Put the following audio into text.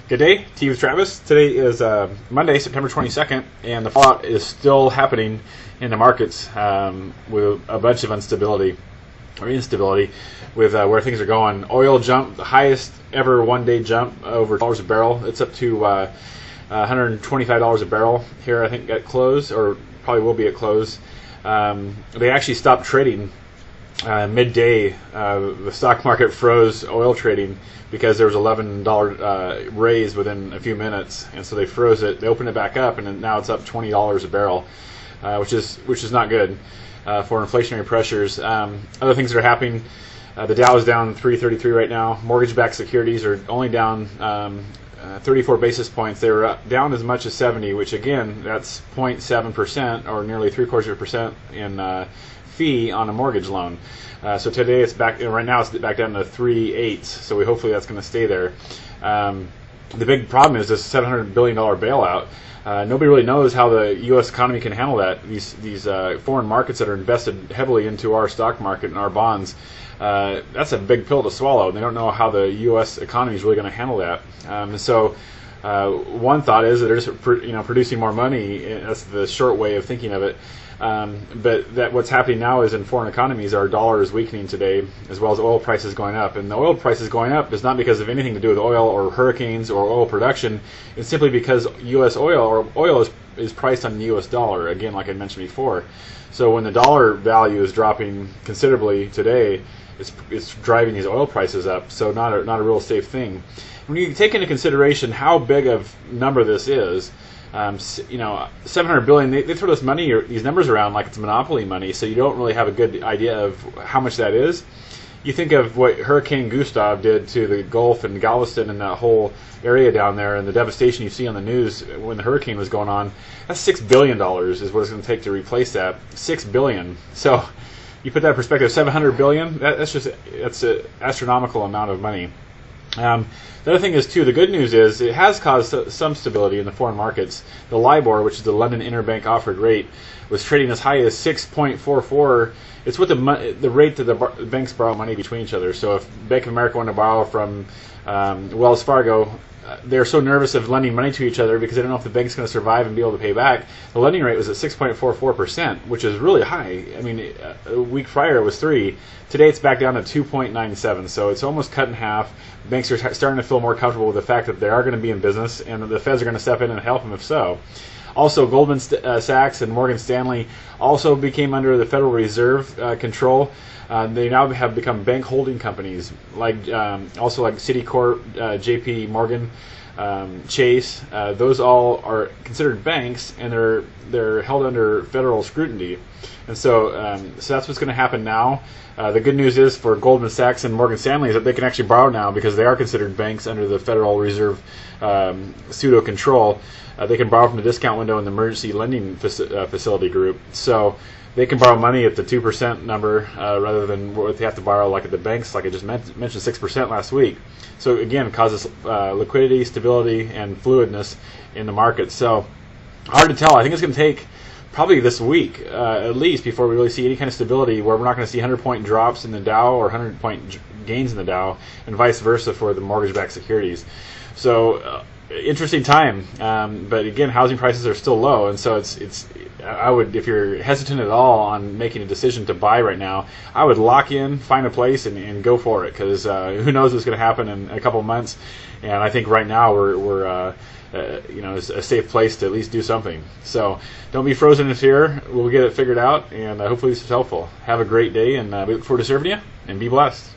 Good day, T with Travis. Today is Monday, September 22nd, and the fallout is still happening in the markets with a bunch of instability with where things are going. Oil jumped, the highest ever one-day jump over $1 a barrel. It's up to $125 a barrel here, I think, at close, or probably will be at close. They actually stopped trading midday. The stock market froze oil trading because there was $11 raise within a few minutes, and so they froze it. They opened it back up, and now it's up $20 a barrel, which is not good for inflationary pressures. Other things that are happening: the Dow is down 333 right now. Mortgage-backed securities are only down 34 basis points. They were down as much as 70, which again, that's 0.7% or nearly 0.75% in fee on a mortgage loan. So today it's back. Right now it's back down to 3/8. So hopefully that's going to stay there. The big problem is this $700 billion bailout. Nobody really knows how the U.S. economy can handle that. These foreign markets that are invested heavily into our stock market and our bonds. That's a big pill to swallow. They don't know how the U.S. economy is really going to handle that. So one thought is that they're just producing more money. That's the short way of thinking of it. But that what's happening now is in foreign economies, our dollar is weakening today, as well as oil prices going up. And the oil prices going up is not because of anything to do with oil or hurricanes or oil production. It's simply because U.S. oil is priced on the U.S. dollar, again, like I mentioned before. So when the dollar value is dropping considerably today, it's driving these oil prices up. So not a real safe thing. When you take into consideration how big of number this is, 700 billion. They throw this money, or these numbers around like it's monopoly money, so you don't really have a good idea of how much that is. You think of what Hurricane Gustav did to the Gulf and Galveston and that whole area down there, and the devastation you see on the news when the hurricane was going on. That's $6 billion is what it's going to take to replace that. $6 billion. So you put that in perspective. 700 billion. That's an astronomical amount of money. The other thing is, too, the good news is it has caused some stability in the foreign markets. The LIBOR, which is the London Interbank Offered Rate, was trading as high as 6.44. It's what the rate that the banks borrow money between each other. So if Bank of America wanted to borrow from Wells Fargo, they're so nervous of lending money to each other because they don't know if the bank's going to survive and be able to pay back. The lending rate was at 6.44%, which is really high. I mean, a week prior it was 3. Today it's back down to 2.97, so it's almost cut in half. Banks are starting to feel more comfortable with the fact that they are going to be in business, and the Feds are going to step in and help them if so. Also, Goldman Sachs and Morgan Stanley also became under the Federal Reserve control. They now have become bank holding companies, also like Citicorp, JP Morgan, Chase. Those all are considered banks, and they're held under federal scrutiny. And so that's what's going to happen now. The good news is for Goldman Sachs and Morgan Stanley is that they can actually borrow now because they are considered banks under the Federal Reserve pseudo control. They can borrow from the discount window in the emergency lending facility group. So they can borrow money at the 2% number rather than what they have to borrow like at the banks, like I just mentioned, 6% last week. So again, it causes liquidity, stability, and fluidness in the market. So hard to tell. I think it's going to take probably this week at least before we really see any kind of stability where we're not going to see 100-point drops in the Dow or 100-point gains in the Dow, and vice versa for the mortgage-backed securities. So interesting time, but again, housing prices are still low, and so I would, if you're hesitant at all on making a decision to buy right now, I would lock in, find a place, and go for it, because who knows what's going to happen in a couple of months. And I think right now we're it's a safe place to at least do something. So don't be frozen in fear. We'll get it figured out, and hopefully this is helpful. Have a great day, and we look forward to serving you, and be blessed.